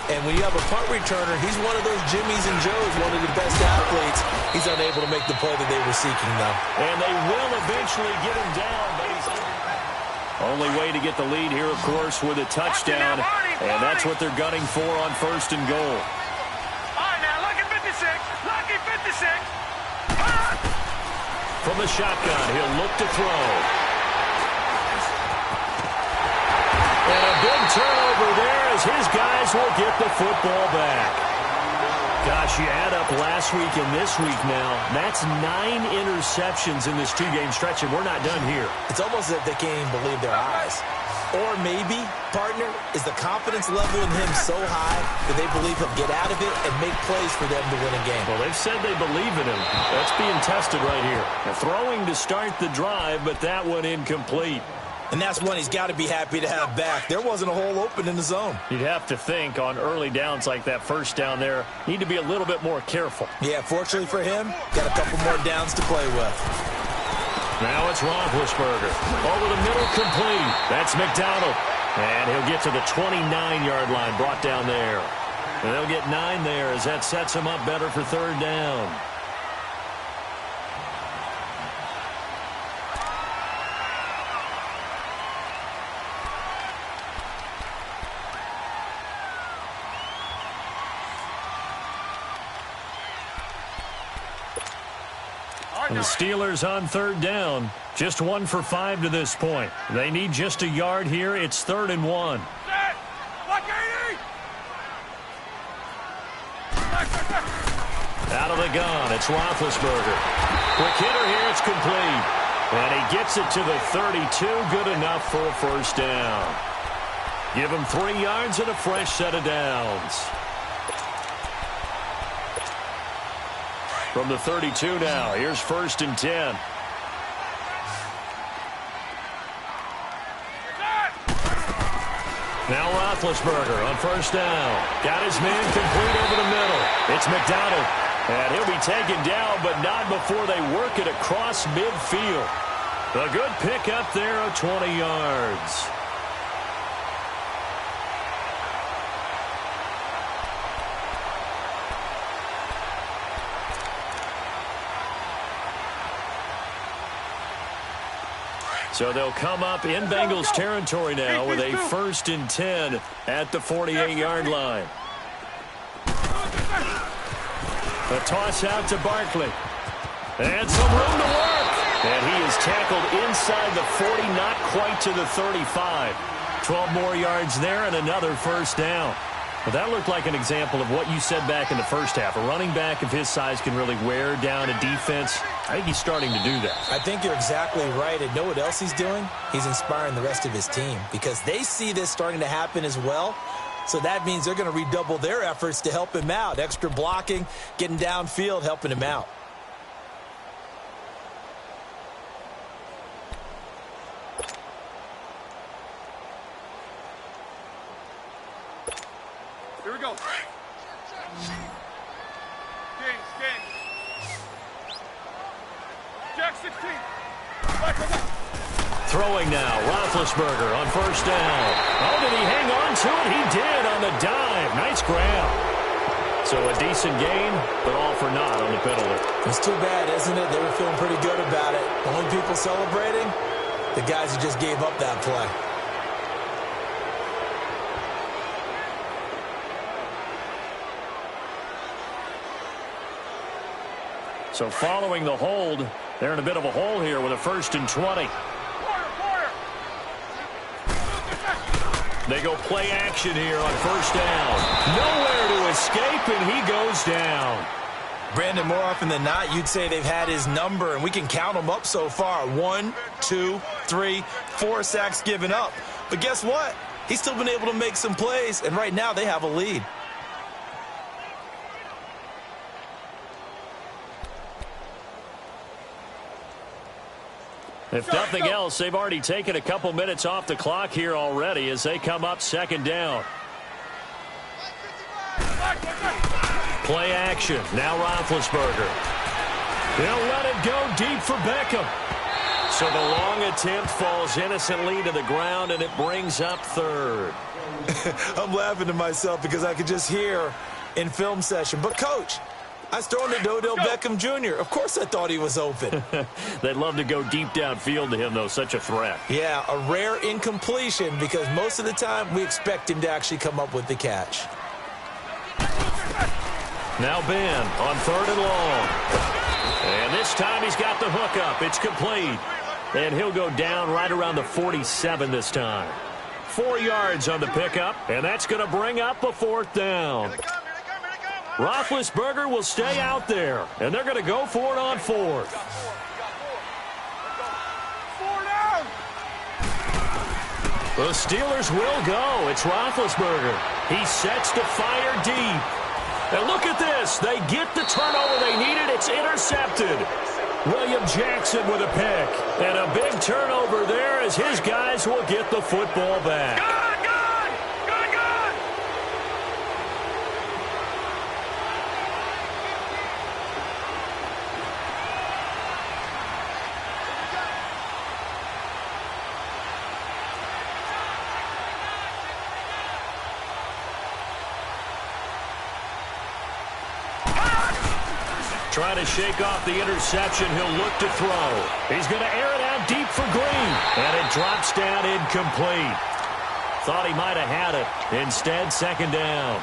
And when you have a punt returner, he's one of those Jimmies and Joes, one of the best athletes. He's unable to make the play that they were seeking, though. And they will eventually get him down, but he's only way to get the lead here, of course, with a touchdown. And that's what they're gunning for on 1st and goal. All right, now, lucky 56. Lucky 56. From the shotgun, he'll look to throw. And a big turnover there as his guys will get the football back. Gosh, you add up last week and this week now. That's 9 interceptions in this 2-game stretch, and we're not done here. It's almost as if they can't even believe their eyes. Or maybe, partner, is the confidence level in him so high that they believe he'll get out of it and make plays for them to win a game. Well, they've said they believe in him. That's being tested right here. Now, throwing to start the drive, but that one incomplete. And that's one he's got to be happy to have back. There wasn't a hole open in the zone. You'd have to think on early downs like that first down there, need to be a little bit more careful. Yeah, fortunately for him, got a couple more downs to play with. Now it's Roethlisberger. Over the middle, complete. That's McDonald. And he'll get to the 29-yard line, brought down there. And they'll get 9 there as that sets him up better for 3rd down. And the Steelers on 3rd down. Just 1 for 5 to this point. They need just a yard here. It's 3rd and 1. Out of the gun, it's Roethlisberger. Quick hitter here, it's complete. And he gets it to the 32. Good enough for a 1st down. Give him 3 yards and a fresh set of downs. From the 32 now, here's 1st and 10. Now Roethlisberger on 1st down. Got his man complete over the middle. It's McDonald. And he'll be taken down, but not before they work it across midfield. A good pickup there of 20 yards. So they'll come up in Bengals territory now with a 1st and 10 at the 48-yard line. A toss out to Barkley. And some room to work. And he is tackled inside the 40, not quite to the 35. 12 more yards there and another 1st down. Well, that looked like an example of what you said back in the first half. A running back of his size can really wear down a defense. I think he's starting to do that. I think you're exactly right. And know what else he's doing? He's inspiring the rest of his team because they see this starting to happen as well. So that means they're going to redouble their efforts to help him out. Extra blocking, getting downfield, helping him out. Here we go. Games. Jack 16. Back. Throwing now, Roethlisberger on 1st down. Oh, did he hang on to it? He did on the dive. Nice grab. So a decent gain, but all for naught on the penalty. It's too bad, isn't it? They were feeling pretty good about it. Only people celebrating, the guys who just gave up that play. So following the hold, they're in a bit of a hole here with a 1st and 20. They go play action here on 1st down. Nowhere to escape, and he goes down. Brandon, more often than not, you'd say they've had his number, and we can count them up so far. 1, 2, 3, 4 sacks given up. But guess what? He's still been able to make some plays, and right now they have a lead. If nothing else, they've already taken a couple minutes off the clock here already as they come up 2nd down. Play action. Now Roethlisberger. They'll let it go deep for Beckham. So the long attempt falls innocently to the ground, and it brings up 3rd. I'm laughing to myself because I could just hear in film session. But, Coach, I was throwing to Odell Beckham Jr. Of course I thought he was open. They'd love to go deep downfield to him, though. Such a threat. Yeah, a rare incompletion because most of the time we expect him to actually come up with the catch. Now Ben on 3rd and long. And this time he's got the hook up. It's complete. And he'll go down right around the 47 this time. 4 yards on the pickup, and that's going to bring up a 4th down. Roethlisberger will stay out there, and they're going to go for it on 4th. 4 down. The Steelers will go. It's Roethlisberger. He sets to fire deep. And look at this. They get the turnover they needed. It's intercepted. William Jackson with a pick. And a big turnover there as his guys will get the football back. Good. Trying to shake off the interception. He'll look to throw. He's going to air it out deep for Green. And it drops down incomplete. Thought he might have had it. Instead, 2nd down.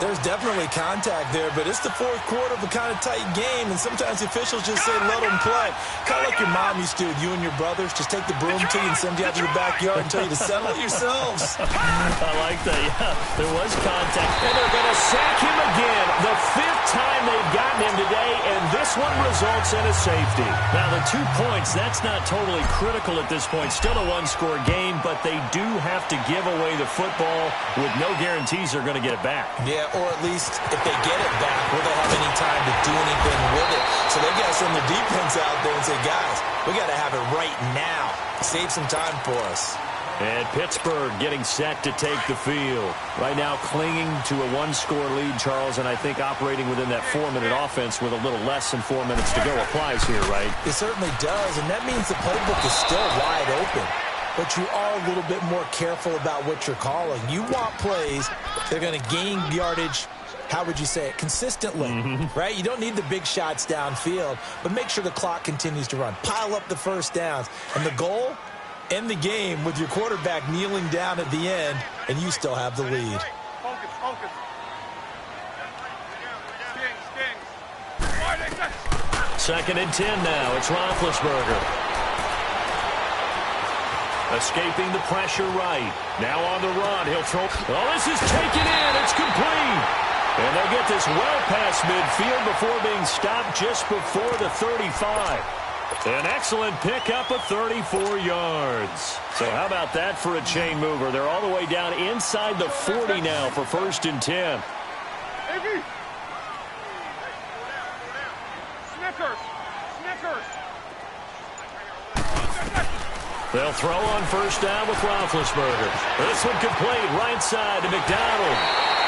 There's definitely contact there, but it's the 4th quarter of a kind of tight game, and sometimes the officials just say, let them play. Kind of like your mom used to, you and your brothers, just take the broom to you and send you out to the backyard and tell you to settle it yourselves. I like that, yeah. There was contact, and they're going to sack him again. The 5th time they've gotten him today, and this this one results in a safety. Now, the 2 points, that's not totally critical at this point. Still a one-score game, but they do have to give away the football with no guarantees they're going to get it back. Yeah, or at least if they get it back, will they have any time to do anything with it? So they got to send the defense out there and say, guys, we got to have it right now. Save some time for us. And Pittsburgh getting set to take the field. Right now clinging to a one-score lead, Charles, and I think operating within that 4-minute offense with a little less than 4 minutes to go applies here, right? It certainly does, and that means the playbook is still wide open. But you are a little bit more careful about what you're calling. You want plays that are going to gain yardage, how would you say it, consistently, right? You don't need the big shots downfield, but make sure the clock continues to run. Pile up the first downs. And the goal? End the game with your quarterback kneeling down at the end, and you still have the lead. Focus, focus. Second and 10 now. It's Roethlisberger. Escaping the pressure right. Now on the run. He'll throw. Oh, this is taken in. It's complete. And they'll get this well past midfield before being stopped just before the 35. An excellent pickup of 34 yards. So how about that for a chain mover? They're all the way down inside the 40 now for first and 10. Snickers. Snickers. They'll throw on first down with Roethlisberger. This one complete right side to McDonald.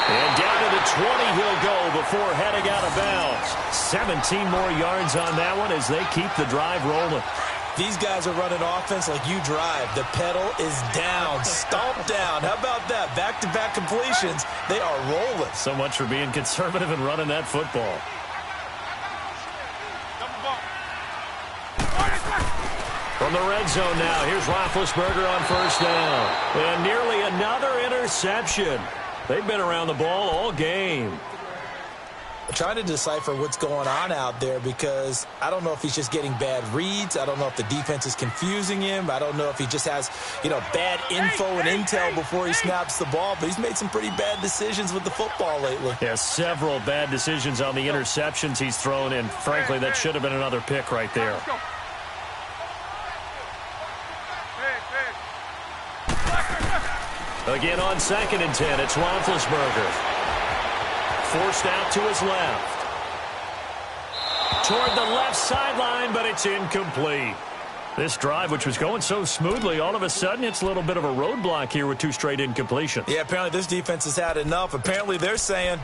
And down to the 20 he'll go before heading out of bounds. 17 more yards on that one as they keep the drive rolling. These guys are running offense like you drive. The pedal is down, stomped down. How about that? Back-to-back completions. They are rolling. So much for being conservative and running that football. From the red zone now, here's Roethlisberger on first down. And nearly another interception. They've been around the ball all game. I'm trying to decipher what's going on out there because I don't know if he's just getting bad reads. I don't know if the defense is confusing him. I don't know if he just has, bad info and intel before he snaps the ball. But he's made some pretty bad decisions with the football lately. Yeah, several bad decisions on the interceptions he's thrown, and frankly, that should have been another pick right there. Again on second and 10, it's Roethlisberger. Forced out to his left. Toward the left sideline, but it's incomplete. This drive, which was going so smoothly, all of a sudden it's a little bit of a roadblock here with 2 straight incompletions. Yeah, apparently this defense has had enough. Apparently they're saying,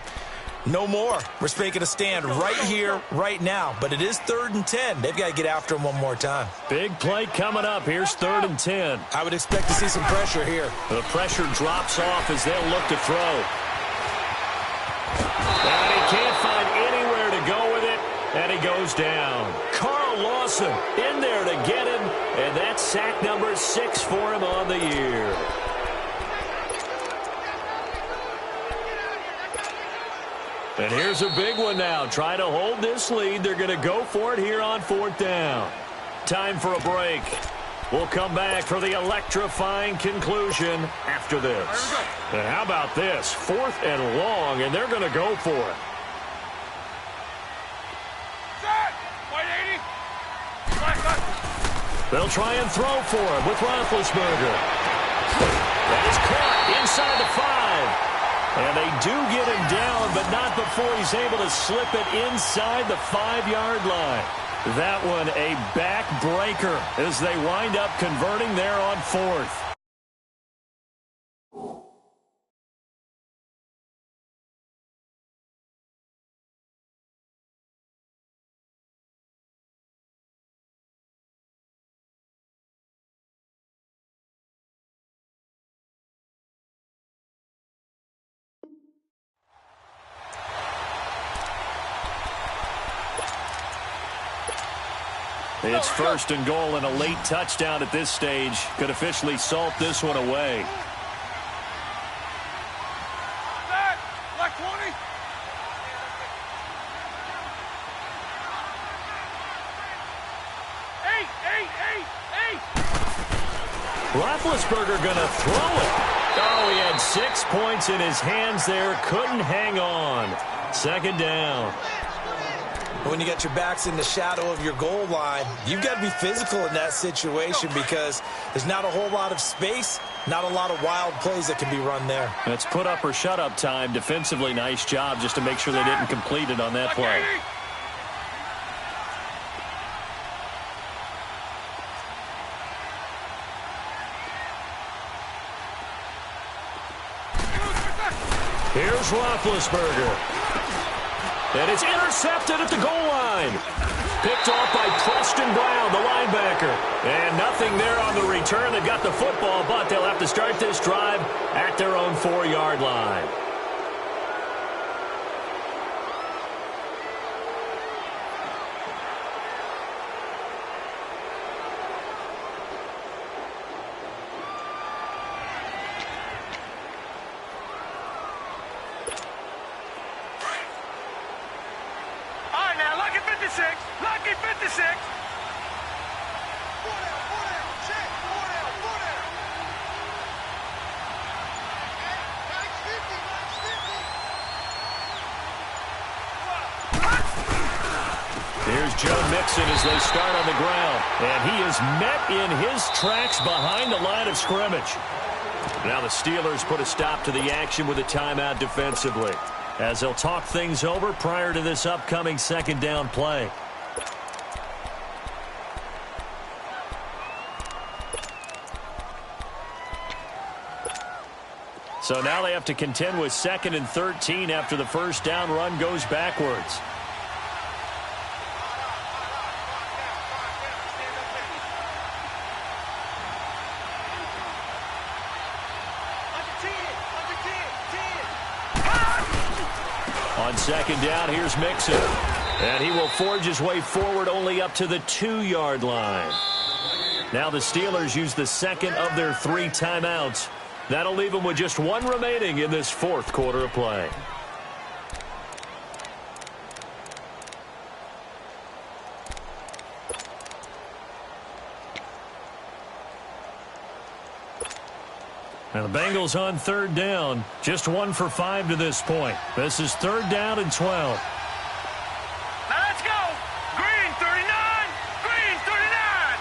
no more. We're making a stand right here, right now. But it is 3rd and 10. They've got to get after him one more time. Big play coming up. Here's 3rd and 10. I would expect to see some pressure here. The pressure drops off as they'll look to throw. And he can't find anywhere to go with it, and he goes down. Carl Lawson in there to get him, and that's sack number 6 for him on the year. And here's a big one now. Trying to hold this lead. They're going to go for it here on 4th down. Time for a break. We'll come back for the electrifying conclusion after this. And how about this? 4th and long, and they're going to go for it. They'll try and throw for him with Roethlisberger. That is caught inside the 5. And they do get him down, but not before he's able to slip it inside the 5-yard line. That one a backbreaker as they wind up converting there on 4th. It's 1st and goal, and a late touchdown at this stage could officially salt this one away. Black 20. Eight. Roethlisberger going to throw it. Oh, he had 6 points in his hands there. Couldn't hang on. 2nd down. When you got your backs in the shadow of your goal line, you've got to be physical in that situation because there's not a whole lot of space, not a lot of wild plays that can be run there. That's put up or shut up time. Defensively, nice job just to make sure they didn't complete it on that play. Here's Roethlisberger. And it's intercepted at the goal line. Picked off by Preston Brown, the linebacker. And nothing there on the return. They've got the football, but they'll have to start this drive at their own 4-yard line. Lucky 56. Here's Joe Mixon as they start on the ground. And he is met in his tracks behind the line of scrimmage. Now the Steelers put a stop to the action with a timeout defensively, as they'll talk things over prior to this upcoming second down play. So now they have to contend with 2nd and 13 after the first down run goes backwards. On second down, here's Mixon. And he will forge his way forward only up to the 2-yard line. Now the Steelers use the second of their 3 timeouts. That'll leave them with just 1 remaining in this 4th quarter of play. Now the Bengals on 3rd down. Just 1 for 5 to this point. This is 3rd down and 12. Now let's go. Green 39. Green 39.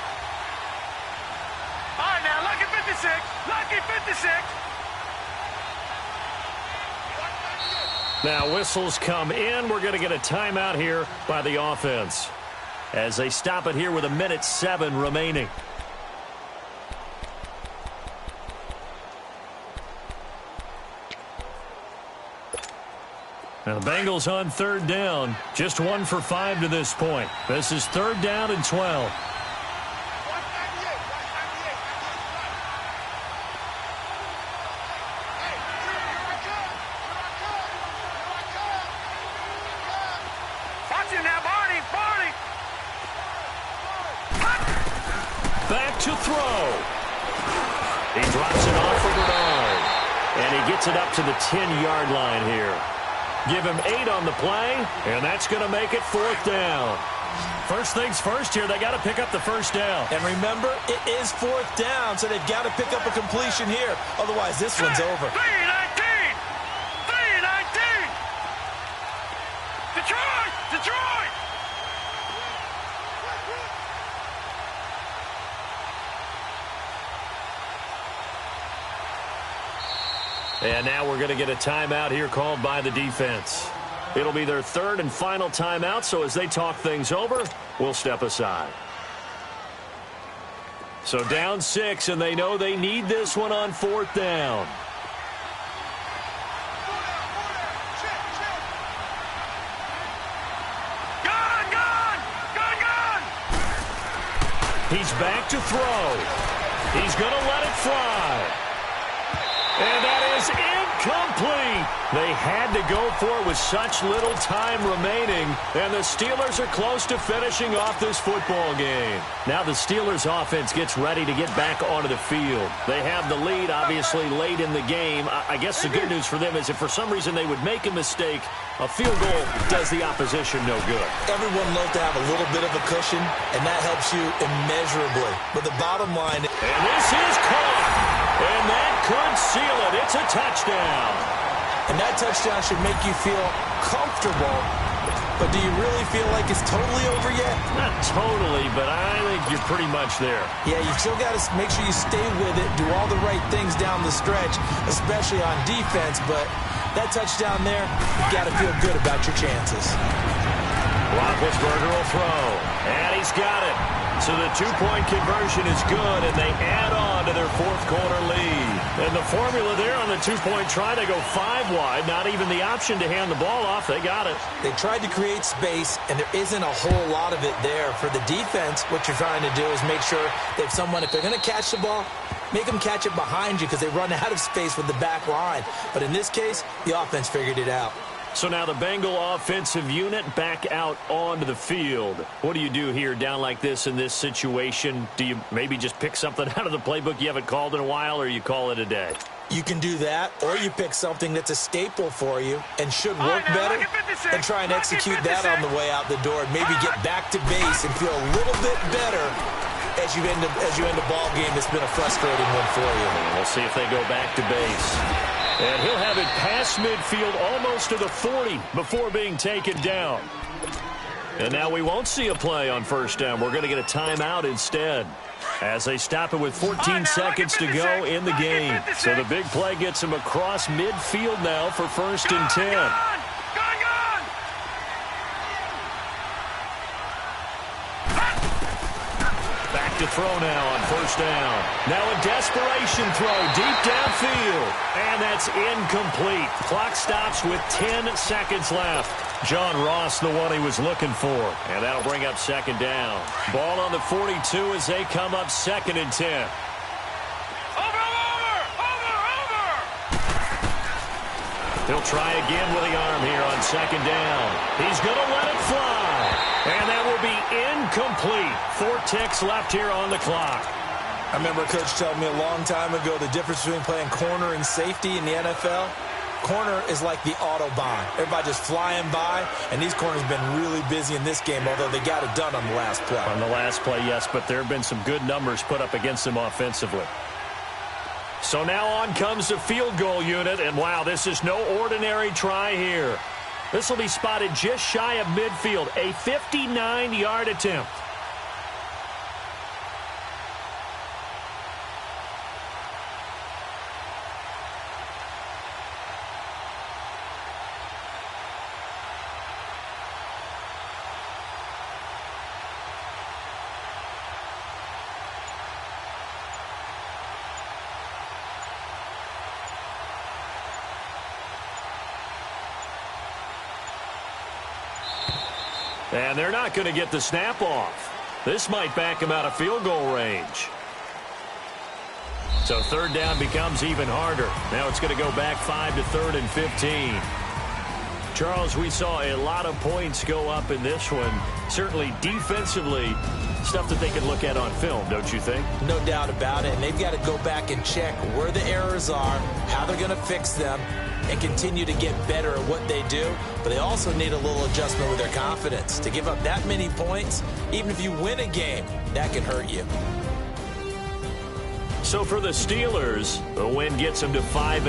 All right, now lucky 56. Lucky 56. Now whistles come in. We're going to get a timeout here by the offense, as they stop it here with 1:07 remaining. Now the Bengals on 3rd down. Just 1 for 5 to this point. This is 3rd down and 12. Watch him now, Barney. Barney. Back to throw. He drops it off for Bernard. And he gets it up to the 10-yard line here. Give him 8 on the play, and that's going to make it 4th down. First things first here, they got to pick up the first down. And remember, it is 4th down, so they've got to pick up a completion here. Otherwise, this one's over. 3-19. 3-19. Detroit. Detroit. And now we're going to get a timeout here called by the defense. It'll be their 3rd and final timeout, so as they talk things over, we'll step aside. So down 6, and they know they need this one on 4th down. Gone. He's back to throw. He's going to let it fly. And that is incomplete. They had to go for it with such little time remaining, and the Steelers are close to finishing off this football game. Now the Steelers offense gets ready to get back onto the field. They have the lead, obviously, late in the game. I guess the good news for them is if for some reason they would make a mistake, a field goal does the opposition no good. Everyone loves to have a little bit of a cushion, and that helps you immeasurably. But the bottom line... And this is caught. And that could seal it. It's a touchdown. And that touchdown should make you feel comfortable But do you really feel like it's totally over yet? Not totally, but I think you're pretty much there. Yeah, you still got to make sure you stay with it, do all the right things down the stretch, especially on defense. But that touchdown there, you got to feel good about your chances. Roethlisberger will throw, and he's got it. So the two-point conversion is good, and they add on to their fourth-quarter lead. And the formula there on the two-point try to go 5 wide, not even the option to hand the ball off. They got it. They tried to create space, and there isn't a whole lot of it there. For the defense, what you're trying to do is make sure that someone, if they're going to catch the ball, make them catch it behind you because they run out of space with the back line. But in this case, the offense figured it out. So now the Bengal offensive unit back out onto the field. What do you do here down like this in this situation? Do you maybe just pick something out of the playbook you haven't called in a while, or you call it a day? You can do that, or you pick something that's a staple for you and should work better and try and execute that on the way out the door and maybe get back to base and feel a little bit better as you end a ball game that's been a frustrating one for you. We'll see if they go back to base. And he'll have it past midfield almost to the 40 before being taken down. And now we won't see a play on first down. We're going to get a timeout instead as they stop it with 14 seconds to go in the game. So the big play gets him across midfield now for first and 10. To throw now on first down. Now a desperation throw deep downfield. And that's incomplete. Clock stops with 10 seconds left. John Ross, the one he was looking for. And that'll bring up second down. Ball on the 42 as they come up second and 10. Over! He'll try again with the arm here on second down. He's going to let it fly. And that will be incomplete. 4 ticks left here on the clock. I remember a coach telling me a long time ago the difference between playing corner and safety in the NFL. Corner is like the Autobahn. Everybody just flying by, and these corners have been really busy in this game, although they got it done on the last play. On the last play, yes, but there have been some good numbers put up against them offensively. So now on comes the field goal unit, and wow, this is no ordinary try here. This will be spotted just shy of midfield, a 59-yard attempt. And they're not going to get the snap off. This might back him out of field goal range. So third down becomes even harder. Now it's going to go back 5 to 3rd and 15. Charles, we saw a lot of points go up in this one. Certainly defensively, stuff that they can look at on film, don't you think? No doubt about it. And they've got to go back and check where the errors are, how they're going to fix them, and continue to get better at what they do. But they also need a little adjustment with their confidence. To give up that many points, even if you win a game, that can hurt you. So for the Steelers, the win gets them to 5